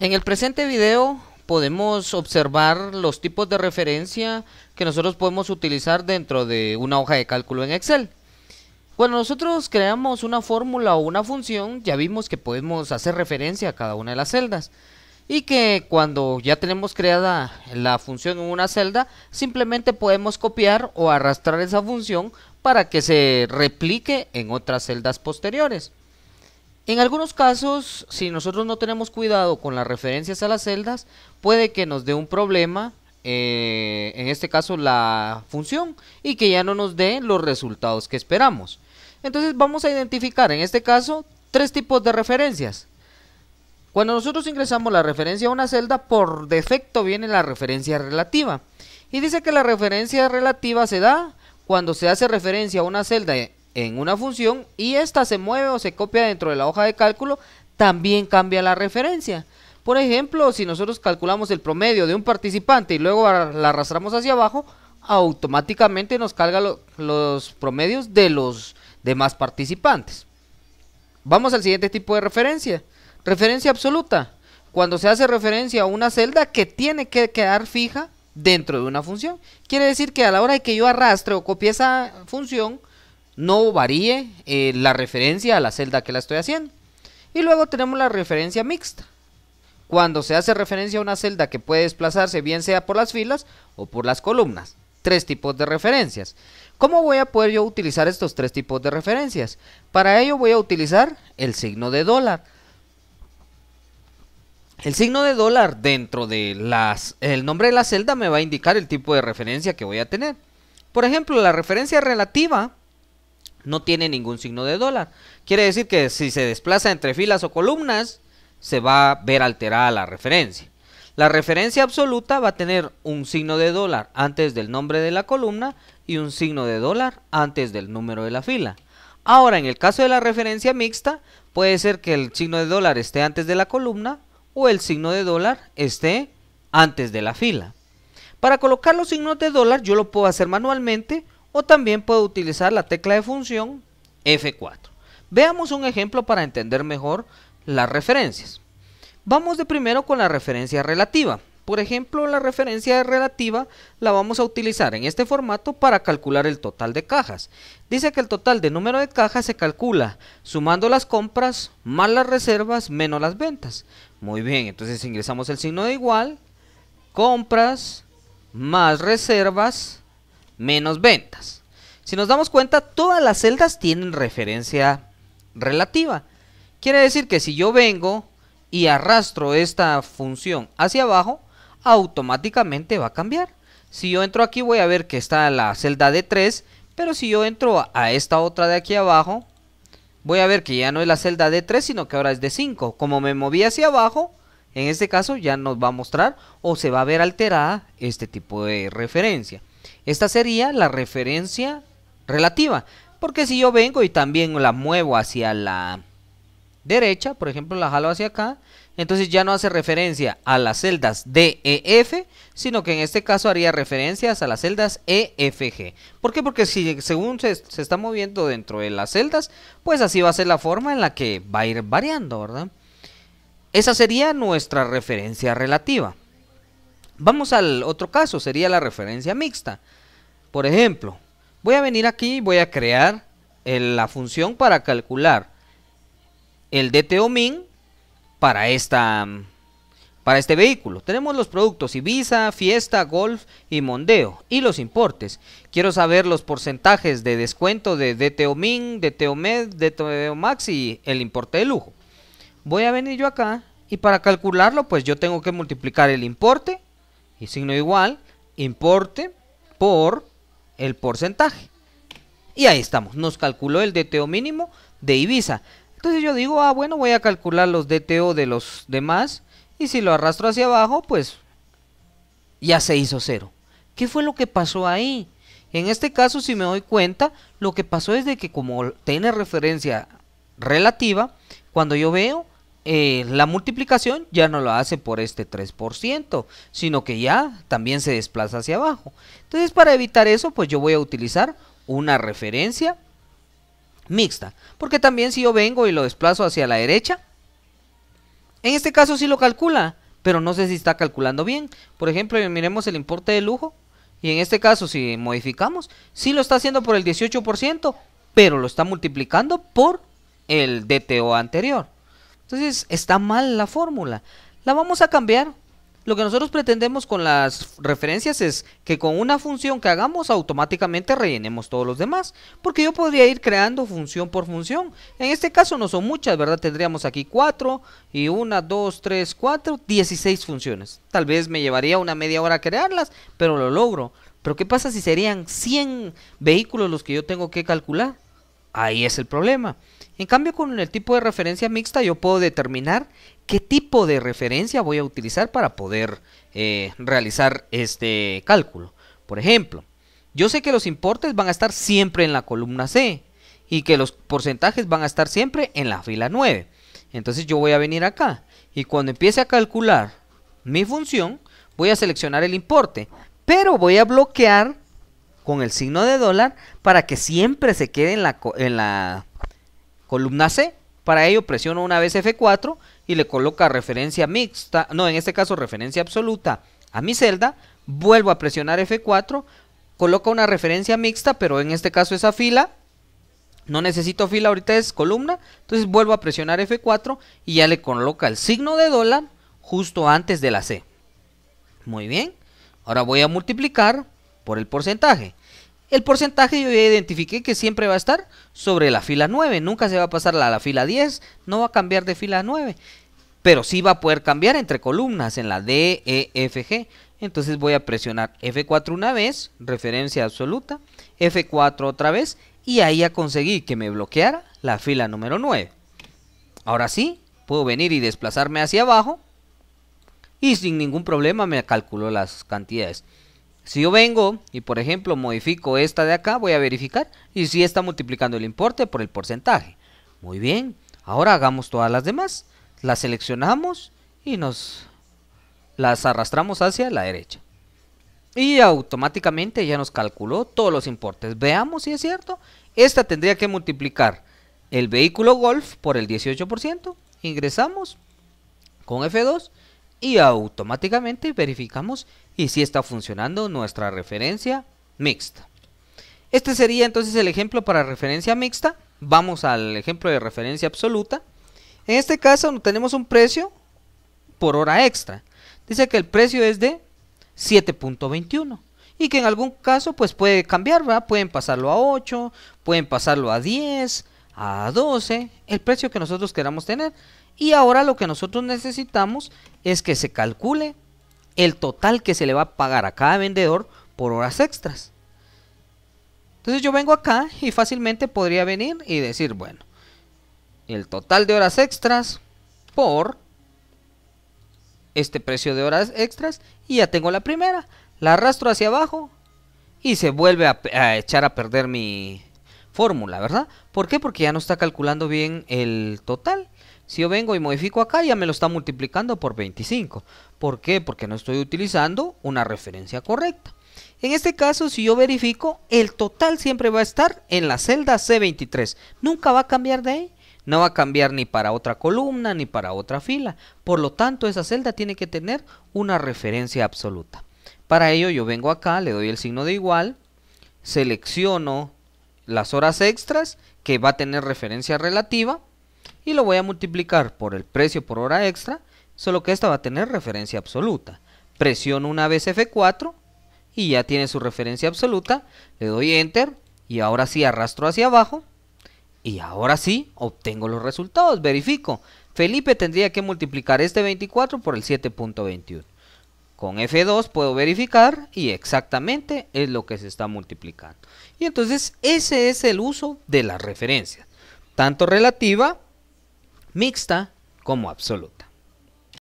En el presente video podemos observar los tipos de referencia que nosotros podemos utilizar dentro de una hoja de cálculo en Excel. Cuando nosotros creamos una fórmula o una función, ya vimos que podemos hacer referencia a cada una de las celdas. Y que cuando ya tenemos creada la función en una celda, simplemente podemos copiar o arrastrar esa función para que se replique en otras celdas posteriores. En algunos casos, si nosotros no tenemos cuidado con las referencias a las celdas, puede que nos dé un problema, en este caso la función, y que ya no nos dé los resultados que esperamos. Entonces vamos a identificar en este caso tres tipos de referencias. Cuando nosotros ingresamos la referencia a una celda, por defecto viene la referencia relativa. Y dice que la referencia relativa se da cuando se hace referencia a una celda en una función y esta se mueve o se copia dentro de la hoja de cálculo, también cambia la referencia. Por ejemplo, si nosotros calculamos el promedio de un participante y luego la arrastramos hacia abajo, automáticamente nos carga los promedios de los demás participantes. Vamos al siguiente tipo de referencia. Referencia absoluta, cuando se hace referencia a una celda que tiene que quedar fija dentro de una función. Quiere decir que a la hora de que yo arrastre o copie esa función, no varíe la referencia a la celda que la estoy haciendo. Y luego tenemos la referencia mixta, cuando se hace referencia a una celda que puede desplazarse bien sea por las filas o por las columnas. Tres tipos de referencias. ¿Cómo voy a poder yo utilizar estos tres tipos de referencias? Para ello voy a utilizar el signo de dólar. El signo de dólar dentro de el nombre de la celda me va a indicar el tipo de referencia que voy a tener. Por ejemplo, la referencia relativa no tiene ningún signo de dólar. Quiere decir que si se desplaza entre filas o columnas, se va a ver alterada la referencia. La referencia absoluta va a tener un signo de dólar antes del nombre de la columna y un signo de dólar antes del número de la fila. Ahora, en el caso de la referencia mixta, puede ser que el signo de dólar esté antes de la columna o el signo de dólar esté antes de la fila. Para colocar los signos de dólar yo lo puedo hacer manualmente o también puedo utilizar la tecla de función F4. Veamos un ejemplo para entender mejor las referencias. Vamos de primero con la referencia relativa. Por ejemplo, la referencia relativa la vamos a utilizar en este formato para calcular el total de cajas. Dice que el total de número de cajas se calcula sumando las compras más las reservas menos las ventas. Muy bien, entonces ingresamos el signo de igual, compras más reservas menos ventas. Si nos damos cuenta, todas las celdas tienen referencia relativa. Quiere decir que si yo vengo y arrastro esta función hacia abajo, automáticamente va a cambiar. Si yo entro aquí voy a ver que está la celda de 3, pero si yo entro a esta otra de aquí abajo, voy a ver que ya no es la celda de 3, sino que ahora es de 5. Como me moví hacia abajo, en este caso ya nos va a mostrar o se va a ver alterada este tipo de referencia. Esta sería la referencia relativa, porque si yo vengo y también la muevo hacia la derecha, por ejemplo la jalo hacia acá, entonces ya no hace referencia a las celdas D, E, F, sino que en este caso haría referencias a las celdas E, F, G. ¿Por qué? Porque si según se está moviendo dentro de las celdas, pues así va a ser la forma en la que va a ir variando, ¿verdad? Esa sería nuestra referencia relativa. Vamos al otro caso, sería la referencia mixta. Por ejemplo, voy a venir aquí y voy a crear la función para calcular el DTO-min para este vehículo. Tenemos los productos Ibiza, Fiesta, Golf y Mondeo y los importes. Quiero saber los porcentajes de descuento de DTO-min, DTO-med, DTO-max y el importe de lujo. Voy a venir yo acá y para calcularlo pues yo tengo que multiplicar el importe y signo igual, importe por el porcentaje. Y ahí estamos, nos calculó el DTO mínimo de Ibiza. Entonces yo digo, bueno, voy a calcular los DTO de los demás y si lo arrastro hacia abajo, pues ya se hizo 0. ¿Qué fue lo que pasó ahí? En este caso, si me doy cuenta, lo que pasó es de que como tiene referencia relativa, cuando yo veo la multiplicación ya no lo hace por este 3%, sino que ya también se desplaza hacia abajo. Entonces para evitar eso, pues yo voy a utilizar una referencia mixta, porque también si yo vengo y lo desplazo hacia la derecha, En este caso sí lo calcula, pero no sé si está calculando bien. Por ejemplo, miremos el importe de lujo. Y en este caso, si modificamos, sí lo está haciendo por el 18%, pero lo está multiplicando por el DTO anterior. Entonces, está mal la fórmula. La vamos a cambiar. Lo que nosotros pretendemos con las referencias es que con una función que hagamos automáticamente rellenemos todos los demás, porque yo podría ir creando función por función. En este caso no son muchas, ¿verdad? Tendríamos aquí 4 y 1, 2, 3, 4, 16 funciones. Tal vez me llevaría una media hora crearlas, pero lo logro. Pero ¿qué pasa si serían 100 vehículos los que yo tengo que calcular? Ahí es el problema. En cambio, con el tipo de referencia mixta yo puedo determinar qué tipo de referencia voy a utilizar para poder realizar este cálculo. Por ejemplo, yo sé que los importes van a estar siempre en la columna C y que los porcentajes van a estar siempre en la fila 9. Entonces yo voy a venir acá y cuando empiece a calcular mi función voy a seleccionar el importe, pero voy a bloquear con el signo de dólar para que siempre se quede en la columna C. Para ello presiono una vez F4 y le coloca referencia mixta, no, en este caso referencia absoluta a mi celda. Vuelvo a presionar F4, coloca una referencia mixta, pero en este caso es a fila. No necesito fila, ahorita es columna. Entonces vuelvo a presionar F4 y ya le coloca el signo de dólar justo antes de la C. Muy bien. Ahora voy a multiplicar por el porcentaje. El porcentaje yo ya identifiqué que siempre va a estar sobre la fila 9. Nunca se va a pasar a la fila 10. No va a cambiar de fila 9. Pero sí va a poder cambiar entre columnas en la D, E, F, G. Entonces voy a presionar F4 una vez, referencia absoluta. F4 otra vez. Y ahí ya conseguí que me bloqueara la fila número 9. Ahora sí, puedo venir y desplazarme hacia abajo. Y sin ningún problema me calculó las cantidades. Si yo vengo y por ejemplo modifico esta de acá, voy a verificar y si está multiplicando el importe por el porcentaje. Muy bien, ahora hagamos todas las demás. Las seleccionamos y las arrastramos hacia la derecha. Y automáticamente ya nos calculó todos los importes. Veamos si es cierto. Esta tendría que multiplicar el vehículo Golf por el 18%. Ingresamos con F2 y automáticamente verificamos y si está funcionando nuestra referencia mixta. Este sería entonces el ejemplo para referencia mixta. Vamos al ejemplo de referencia absoluta. En este caso tenemos un precio por hora extra. Dice que el precio es de 7.21 y que en algún caso pues puede cambiar, ¿verdad? Pueden pasarlo a 8, pueden pasarlo a 10, a 12, el precio que nosotros queramos tener. Y ahora lo que nosotros necesitamos es que se calcule el total que se le va a pagar a cada vendedor por horas extras. Entonces yo vengo acá y fácilmente podría venir y decir, bueno, el total de horas extras por este precio de horas extras y ya tengo la primera. La arrastro hacia abajo y se vuelve a echar a perder mi fórmula, ¿verdad? ¿Por qué? Porque ya no está calculando bien el total. Si yo vengo y modifico acá, ya me lo está multiplicando por 25. ¿Por qué? Porque no estoy utilizando una referencia correcta. En este caso, si yo verifico, el total siempre va a estar en la celda C23. Nunca va a cambiar de ahí. No va a cambiar ni para otra columna ni para otra fila. Por lo tanto, esa celda tiene que tener una referencia absoluta. Para ello, yo vengo acá, le doy el signo de igual, selecciono las horas extras que va a tener referencia relativa y lo voy a multiplicar por el precio por hora extra, solo que esta va a tener referencia absoluta. Presiono una vez F4 y ya tiene su referencia absoluta, le doy Enter y ahora sí arrastro hacia abajo y ahora sí obtengo los resultados, verifico. Felipe tendría que multiplicar este 24 por el 7.21. Con F2 puedo verificar y exactamente es lo que se está multiplicando. Y entonces ese es el uso de las referencias, tanto relativa, mixta como absoluta.